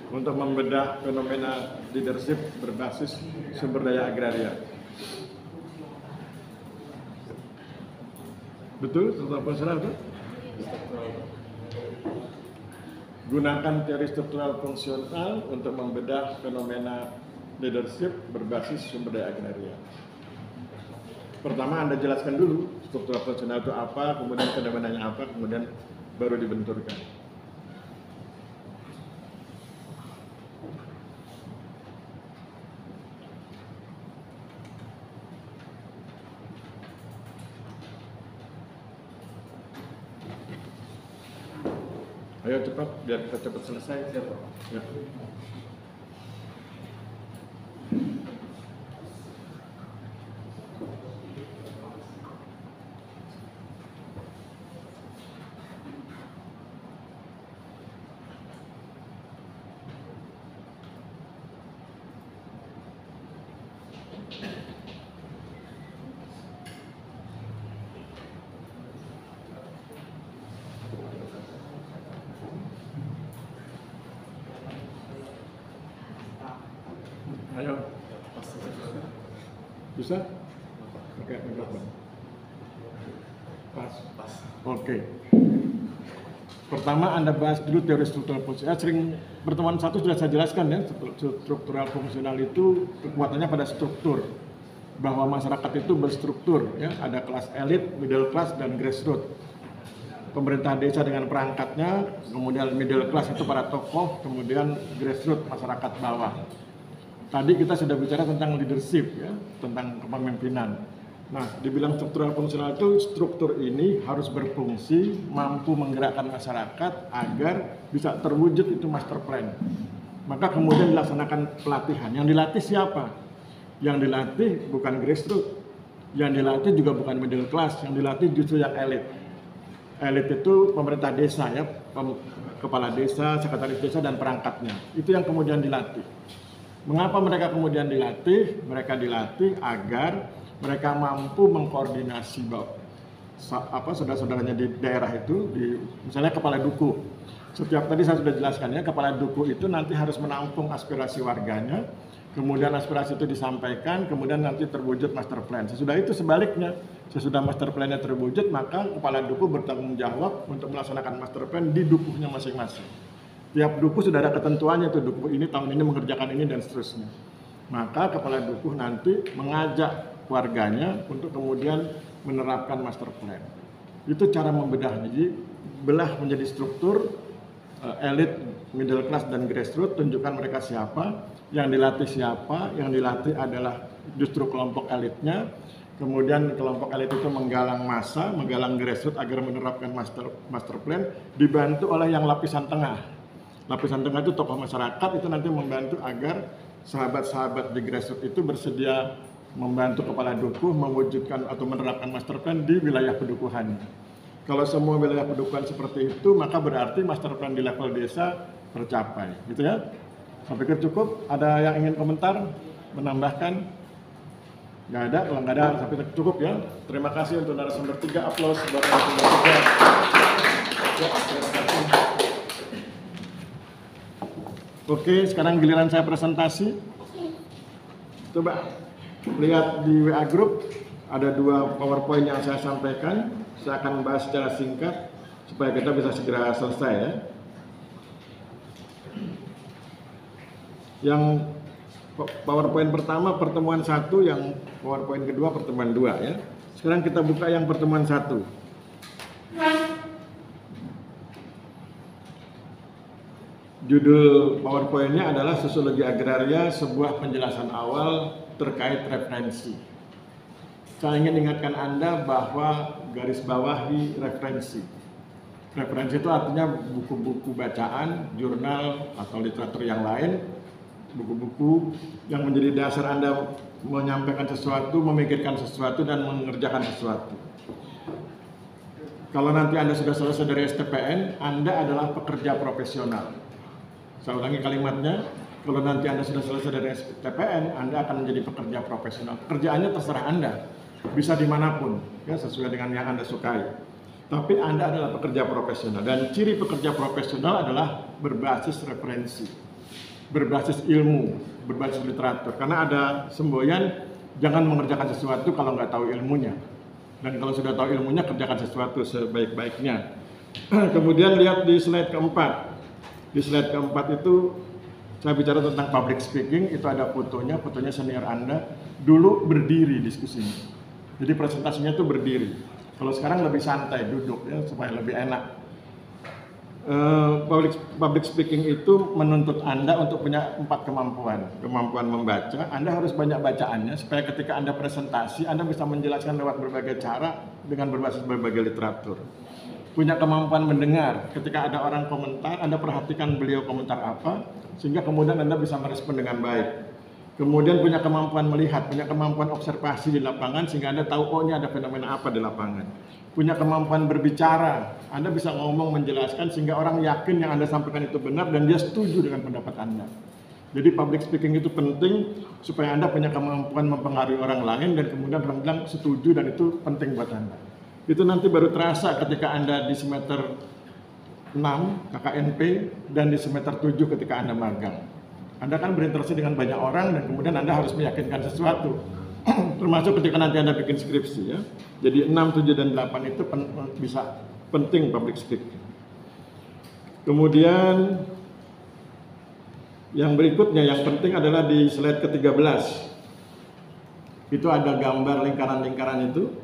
untuk membedah fenomena leadership berbasis sumber daya agraria. Betul, struktural fungsional itu? Gunakan teori struktural fungsional untuk membedah fenomena leadership berbasis sumber daya agraria. Pertama Anda jelaskan dulu struktural fungsional itu apa, kemudian fenomenanya apa, kemudian baru dibenturkan. Ayo cepat, biar kita cepat selesai. Ya. Ayo. Bisa? Oke, mikrofon. Pas. Oke. Pertama Anda bahas dulu teori struktural fungsional. Sering pertemuan satu sudah saya jelaskan ya, struktural fungsional itu kekuatannya pada struktur. Bahwa masyarakat itu berstruktur ya, ada kelas elit, middle class dan grassroots. Pemerintah desa dengan perangkatnya, kemudian middle class itu para tokoh, kemudian grassroots masyarakat bawah. Tadi kita sudah bicara tentang leadership ya, tentang kepemimpinan. Nah, dibilang struktural fungsional itu struktur ini harus berfungsi, mampu menggerakkan masyarakat agar bisa terwujud itu master plan. Maka kemudian dilaksanakan pelatihan. Yang dilatih siapa? Yang dilatih bukan grassroots, yang dilatih juga bukan middle class, yang dilatih justru yang elit. Elit itu pemerintah desa ya, kepala desa, sekretaris desa dan perangkatnya. Itu yang kemudian dilatih. Mengapa mereka kemudian dilatih? Mereka dilatih agar mereka mampu mengkoordinasi saudara-saudaranya di daerah itu, misalnya kepala duku. Setiap tadi saya sudah jelaskan ya, kepala duku itu nanti harus menampung aspirasi warganya, kemudian aspirasi itu disampaikan, kemudian nanti terwujud master plan. Sesudah itu sebaliknya, sesudah master plan-nya terwujud, maka kepala duku bertanggung jawab untuk melaksanakan master plan di dukuhnya masing-masing. Tiap dukuh sudah ada ketentuannya tuh, dukuh ini tahun ini mengerjakan ini dan seterusnya. Maka kepala dukuh nanti mengajak warganya untuk kemudian menerapkan master plan. Itu cara membedahnya. Jadi belah menjadi struktur elit, middle class dan grassroots, tunjukkan mereka siapa, yang dilatih siapa, yang dilatih adalah justru kelompok elitnya. Kemudian kelompok elit itu menggalang massa, menggalang grassroots agar menerapkan master plan, dibantu oleh yang lapisan tengah. Lapisan tengah itu tokoh masyarakat, itu nanti membantu agar sahabat-sahabat di grassroots itu bersedia membantu kepala dukuh mewujudkan atau menerapkan master plan di wilayah pedukuhan. Kalau semua wilayah pedukuhan seperti itu, maka berarti master plan di level desa tercapai, gitu ya. Saya pikir cukup. Ada yang ingin komentar, menambahkan? Nggak ada. Kalau nggak ada, saya pikir cukup ya. Terima kasih untuk narasumber 3. Aplaus buat narasumber 3. Ya, terima kasih. Oke, sekarang giliran saya presentasi. Coba lihat di WA Group, ada 2 PowerPoint yang saya sampaikan. Saya akan bahas secara singkat. supaya kita bisa segera selesai ya. Yang PowerPoint pertama pertemuan 1, yang PowerPoint kedua pertemuan 2 ya. Sekarang kita buka yang pertemuan 1. Judul PowerPoint-nya adalah Sosiologi Agraria, sebuah penjelasan awal terkait referensi. Saya ingin ingatkan Anda bahwa garis bawahi referensi. Referensi itu artinya buku-buku bacaan, jurnal, atau literatur yang lain, buku-buku yang menjadi dasar Anda menyampaikan sesuatu, memikirkan sesuatu, dan mengerjakan sesuatu. Kalau nanti Anda sudah selesai dari STPN, Anda adalah pekerja profesional. Saya ulangi kalimatnya, kalau nanti Anda sudah selesai dari STPN, Anda akan menjadi pekerja profesional. Pekerjaannya terserah Anda, bisa dimanapun, ya sesuai dengan yang Anda sukai. Tapi Anda adalah pekerja profesional, dan ciri pekerja profesional adalah berbasis referensi, berbasis ilmu, berbasis literatur. Karena ada semboyan, jangan mengerjakan sesuatu kalau nggak tahu ilmunya. Dan kalau sudah tahu ilmunya, kerjakan sesuatu sebaik-baiknya. Kemudian lihat di slide keempat. Di slide keempat itu saya bicara tentang public speaking. Itu ada fotonya senior Anda. Dulu berdiri diskusinya. Jadi presentasinya itu berdiri. Kalau sekarang lebih santai, duduk ya supaya lebih enak. Public speaking itu menuntut Anda untuk punya 4 kemampuan. Kemampuan membaca, Anda harus banyak bacaannya supaya ketika Anda presentasi, Anda bisa menjelaskan lewat berbagai cara dengan berbasis berbagai literatur. Punya kemampuan mendengar, ketika ada orang komentar, Anda perhatikan beliau komentar apa, sehingga kemudian Anda bisa merespon dengan baik. Kemudian punya kemampuan melihat, punya kemampuan observasi di lapangan, sehingga Anda tahu, oh ini ada fenomena apa di lapangan. Punya kemampuan berbicara, Anda bisa ngomong, menjelaskan, sehingga orang yakin yang Anda sampaikan itu benar, dan dia setuju dengan pendapat Anda. Jadi public speaking itu penting, supaya Anda punya kemampuan mempengaruhi orang lain, dan kemudian orang bilang setuju, dan itu penting buat Anda. Itu nanti baru terasa ketika Anda di semester 6 KKNP dan di semester 7 ketika Anda magang. Anda kan berinteraksi dengan banyak orang dan kemudian Anda harus meyakinkan sesuatu. Termasuk ketika nanti Anda bikin skripsi ya. Jadi 6, 7, dan 8 itu bisa penting public speaking. Kemudian yang berikutnya yang penting adalah di slide ke-13. Itu ada gambar lingkaran-lingkaran itu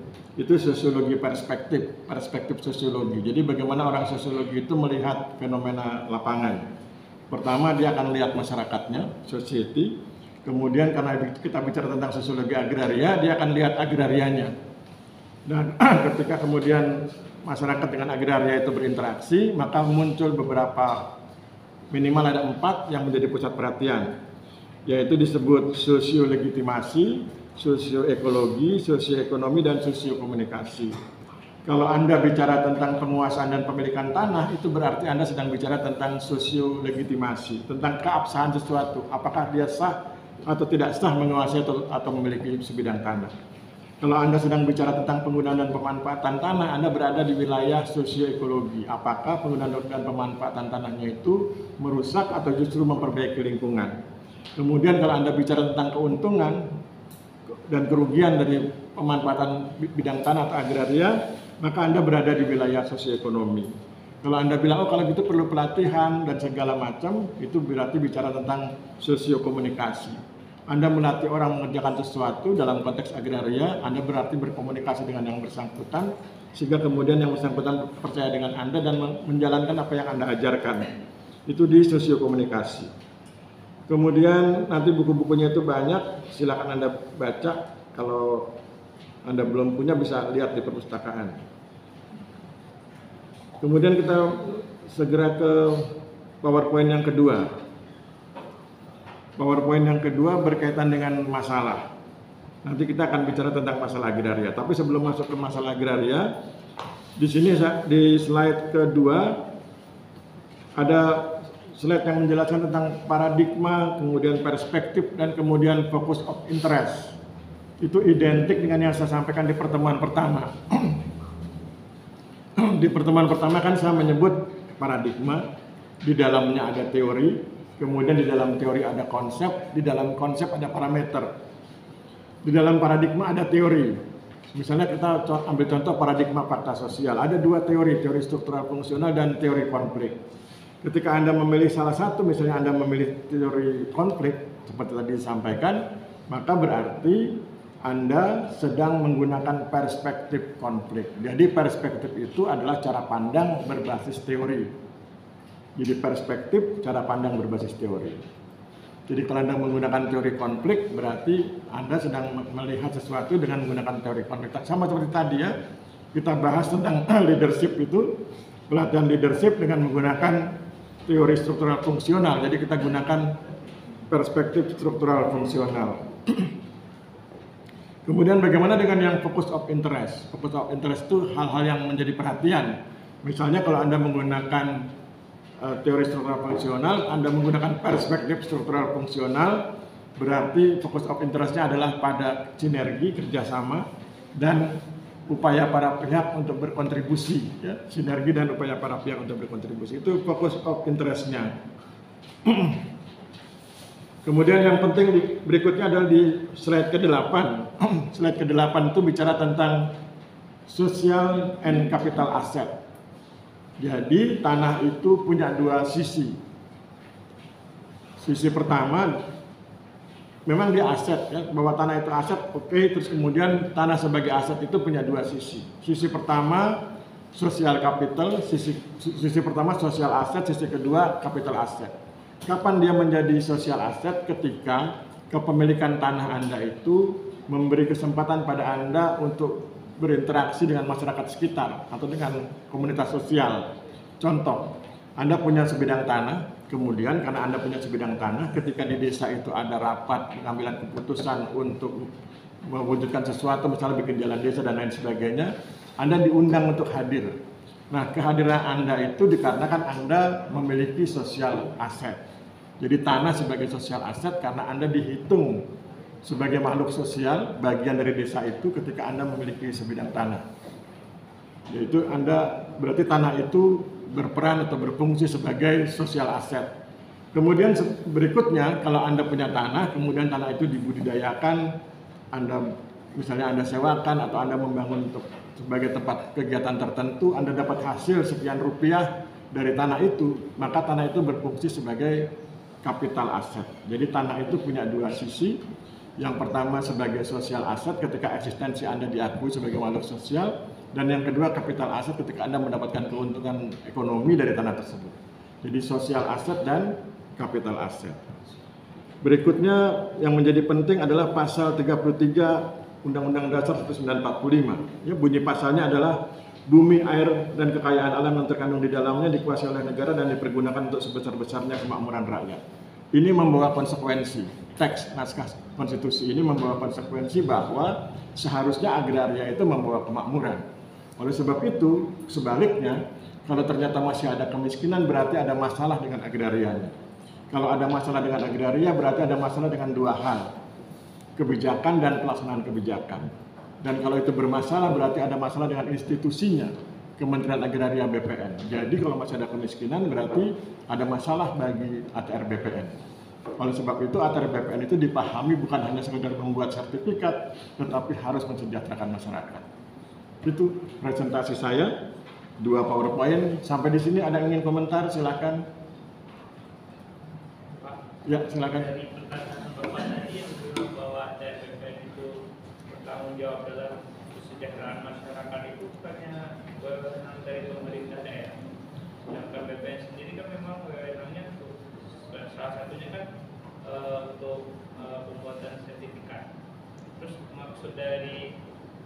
sosiologi perspektif sosiologi. Jadi bagaimana orang sosiologi itu melihat fenomena lapangan. Pertama dia akan lihat masyarakatnya, society. Kemudian karena kita bicara tentang sosiologi agraria, dia akan lihat agrarianya. Dan ketika kemudian masyarakat dengan agraria itu berinteraksi, maka muncul beberapa, minimal ada 4 yang menjadi pusat perhatian. Yaitu disebut sosiolegitimasi, sosioekologi, sosioekonomi, dan sosiokomunikasi. Kalau Anda bicara tentang penguasaan dan pemilikan tanah, itu berarti Anda sedang bicara tentang sosiolegitimasi, tentang keabsahan sesuatu, apakah dia sah atau tidak sah menguasai atau memiliki sebidang tanah. Kalau Anda sedang bicara tentang penggunaan dan pemanfaatan tanah, Anda berada di wilayah sosioekologi, apakah penggunaan dan pemanfaatan tanahnya itu merusak atau justru memperbaiki lingkungan. Kemudian kalau Anda bicara tentang keuntungan dan kerugian dari pemanfaatan bidang tanah atau agraria, maka Anda berada di wilayah sosioekonomi. Kalau Anda bilang, oh kalau gitu perlu pelatihan dan segala macam, itu berarti bicara tentang sosiokomunikasi. Anda melatih orang mengerjakan sesuatu dalam konteks agraria, Anda berarti berkomunikasi dengan yang bersangkutan, sehingga kemudian yang bersangkutan percaya dengan Anda dan menjalankan apa yang Anda ajarkan. Itu di sosiokomunikasi. Kemudian nanti buku-bukunya itu banyak, silakan Anda baca. Kalau Anda belum punya bisa lihat di perpustakaan. Kemudian kita segera ke PowerPoint yang kedua. PowerPoint yang kedua berkaitan dengan masalah. Nanti kita akan bicara tentang masalah agraria. Tapi sebelum masuk ke masalah agraria, di sini di slide kedua ada slide yang menjelaskan tentang paradigma, kemudian perspektif, dan kemudian focus of interest. Itu identik dengan yang saya sampaikan di pertemuan pertama. Di pertemuan pertama kan saya menyebut paradigma, di dalamnya ada teori, kemudian di dalam teori ada konsep, di dalam konsep ada parameter. Di dalam paradigma ada teori. Misalnya kita ambil contoh paradigma fakta sosial. Ada dua teori struktural fungsional dan teori konflik. Ketika Anda memilih salah satu, misalnya Anda memilih teori konflik, seperti tadi disampaikan, maka berarti Anda sedang menggunakan perspektif konflik. Jadi perspektif itu adalah cara pandang berbasis teori. Jadi perspektif, cara pandang berbasis teori. Jadi kalau Anda menggunakan teori konflik, berarti Anda sedang melihat sesuatu dengan menggunakan teori konflik. Sama seperti tadi ya, kita bahas tentang leadership itu, pelatihan leadership dengan menggunakan teori struktural fungsional. Jadi kita gunakan perspektif struktural fungsional. Kemudian bagaimana dengan yang focus of interest? Focus of interest itu hal-hal yang menjadi perhatian. Misalnya kalau Anda menggunakan teori struktural fungsional, Anda menggunakan perspektif struktural fungsional, berarti fokus of interest-nya adalah pada sinergi, kerjasama, dan upaya para pihak untuk berkontribusi. Ya, sinergi dan upaya para pihak untuk berkontribusi, itu fokus of interest-nya. Kemudian yang penting berikutnya adalah di slide ke-8. Slide ke-8 itu bicara tentang social and capital asset. Jadi tanah itu punya dua sisi. Sisi pertama, memang dia aset ya, bahwa tanah itu aset, oke. Terus kemudian tanah sebagai aset itu punya dua sisi. Sisi pertama social capital, sisi pertama social asset, sisi kedua capital asset. Kapan dia menjadi social asset? Ketika kepemilikan tanah Anda itu memberi kesempatan pada Anda untuk berinteraksi dengan masyarakat sekitar atau dengan komunitas sosial. Contoh, Anda punya sebidang tanah, kemudian karena Anda punya sebidang tanah, ketika di desa itu ada rapat pengambilan keputusan untuk mewujudkan sesuatu, misalnya bikin jalan desa dan lain sebagainya, Anda diundang untuk hadir. Nah, kehadiran Anda itu dikarenakan Anda memiliki social asset. Jadi tanah sebagai social asset karena Anda dihitung sebagai makhluk sosial, bagian dari desa itu ketika Anda memiliki sebidang tanah. Yaitu Anda, berarti tanah itu berperan atau berfungsi sebagai social asset. Kemudian berikutnya, kalau Anda punya tanah, kemudian tanah itu dibudidayakan, misalnya Anda sewakan atau Anda membangun untuk sebagai tempat kegiatan tertentu, Anda dapat hasil sekian rupiah dari tanah itu, maka tanah itu berfungsi sebagai capital asset. Jadi tanah itu punya dua sisi. Yang pertama sebagai social asset ketika eksistensi Anda diakui sebagai makhluk sosial, dan yang kedua capital asset ketika Anda mendapatkan keuntungan ekonomi dari tanah tersebut. Jadi social asset dan capital asset. Berikutnya yang menjadi penting adalah pasal 33 Undang-Undang Dasar 1945. Ya, bunyi pasalnya adalah bumi, air, dan kekayaan alam yang terkandung di dalamnya dikuasai oleh negara dan dipergunakan untuk sebesar-besarnya kemakmuran rakyat. Ini membawa konsekuensi, teks naskah konstitusi ini membawa konsekuensi bahwa seharusnya agraria itu membawa kemakmuran. Oleh sebab itu, sebaliknya, kalau ternyata masih ada kemiskinan berarti ada masalah dengan agrarianya. Kalau ada masalah dengan agraria berarti ada masalah dengan dua hal, kebijakan dan pelaksanaan kebijakan. Dan kalau itu bermasalah berarti ada masalah dengan institusinya, Kementerian Agraria BPN. Jadi kalau masih ada kemiskinan berarti ada masalah bagi ATR BPN. Oleh sebab itu ATR BPN itu dipahami bukan hanya sekedar membuat sertifikat, tetapi harus mensejahterakan masyarakat. Itu presentasi saya, 2 PowerPoint. Sampai di sini ada yang ingin komentar, silakan. Ya, silakan. Dari pertanyaan Bapak tadi yang bilang bahwa ATR BPN itu bertanggung jawab dalam kesejahteraan masyarakat, itu bukannya wewenang dari pemerintah daerah. Sedangkan BPN sendiri kan memang wewenangnya untuk salah satunya kan untuk pembuatan sertifikat. Terus maksud dari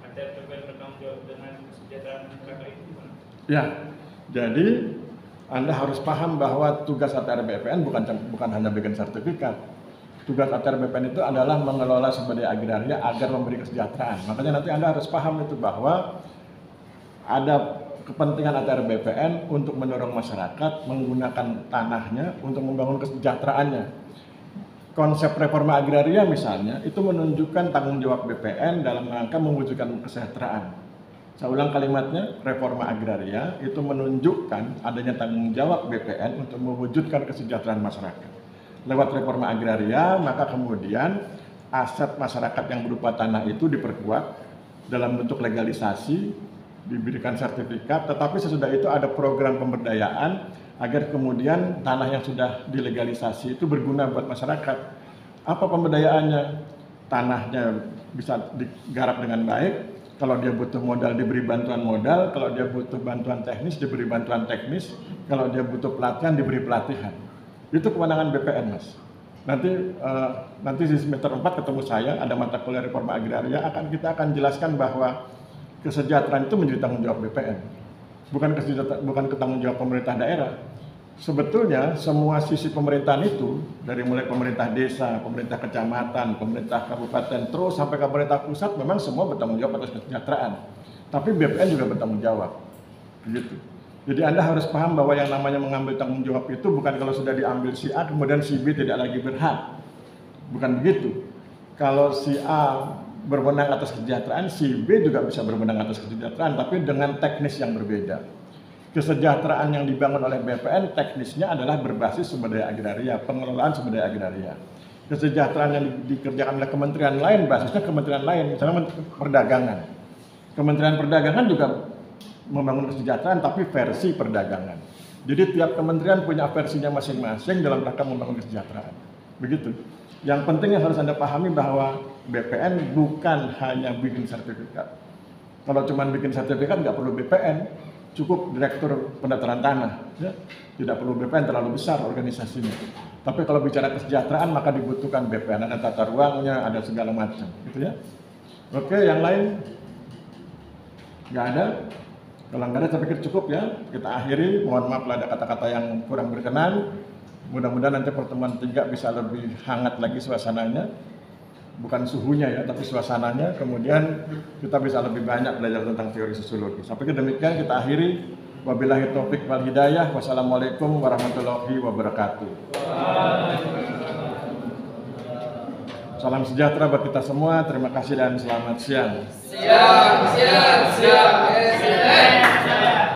ATR BPN bertanggung jawab dengan kesejahteraan masyarakat itu gimana? Ya, jadi Anda harus paham bahwa tugas ATR BPN bukan hanya bikin sertifikat. Tugas ATR BPN itu adalah mengelola sumber daya agraria agar memberi kesejahteraan. Makanya nanti Anda harus paham itu bahwa ada kepentingan ATR BPN untuk mendorong masyarakat menggunakan tanahnya untuk membangun kesejahteraannya. Konsep reforma agraria misalnya itu menunjukkan tanggung jawab BPN dalam rangka mewujudkan kesejahteraan. Saya ulang kalimatnya, reforma agraria itu menunjukkan adanya tanggung jawab BPN untuk mewujudkan kesejahteraan masyarakat. Lewat reforma agraria, maka kemudian aset masyarakat yang berupa tanah itu diperkuat, dalam bentuk legalisasi, diberikan sertifikat, tetapi sesudah itu ada program pemberdayaan agar kemudian tanah yang sudah dilegalisasi itu berguna buat masyarakat. Apa pemberdayaannya? Tanahnya bisa digarap dengan baik, kalau dia butuh modal diberi bantuan modal, kalau dia butuh bantuan teknis diberi bantuan teknis, kalau dia butuh pelatihan diberi pelatihan. Itu kewenangan BPN, Mas. Nanti di semester 4 ketemu saya, ada mata kuliah reforma agraria, kita akan jelaskan bahwa kesejahteraan itu menjadi tanggung jawab BPN, bukan tanggung jawab pemerintah daerah. Sebetulnya semua sisi pemerintahan itu, dari mulai pemerintah desa, pemerintah kecamatan, pemerintah kabupaten, terus sampai ke pemerintah pusat, memang semua bertanggung jawab atas kesejahteraan. Tapi BPN juga bertanggung jawab, begitu. Jadi Anda harus paham bahwa yang namanya mengambil tanggung jawab itu bukan kalau sudah diambil si A, kemudian si B tidak lagi berhak. Bukan begitu. Kalau si A berwenang atas kesejahteraan, si B juga bisa berwenang atas kesejahteraan, tapi dengan teknis yang berbeda. Kesejahteraan yang dibangun oleh BPN teknisnya adalah berbasis sumber daya agraria, pengelolaan sumber daya agraria. Kesejahteraan yang dikerjakan oleh kementerian lain, basisnya kementerian lain, misalnya perdagangan. Kementerian Perdagangan juga membangun kesejahteraan, tapi versi perdagangan. Jadi tiap kementerian punya versinya masing-masing dalam rangka membangun kesejahteraan. Begitu. Yang penting yang harus Anda pahami bahwa BPN bukan hanya bikin sertifikat. Kalau cuma bikin sertifikat nggak perlu BPN. Cukup direktur pendaftaran tanah, ya. Tidak perlu BPN terlalu besar organisasinya. Tapi kalau bicara kesejahteraan maka dibutuhkan BPN, ada tata ruangnya, ada segala macam, gitu ya. Oke, yang lain nggak ada. Kalau nggak ada, saya pikir cukup ya. Kita akhiri. Mohon maaf lah ada kata-kata yang kurang berkenan. Mudah-mudahan nanti pertemuan 3 bisa lebih hangat lagi suasananya. Bukan suhunya ya, tapi suasananya. Kemudian kita bisa lebih banyak belajar tentang teori sosiologi. Sampai demikian kita akhiri. Wabillahi taufik wal hidayah. Wassalamualaikum warahmatullahi wabarakatuh. Salam sejahtera buat kita semua. Terima kasih dan selamat siang. Siap.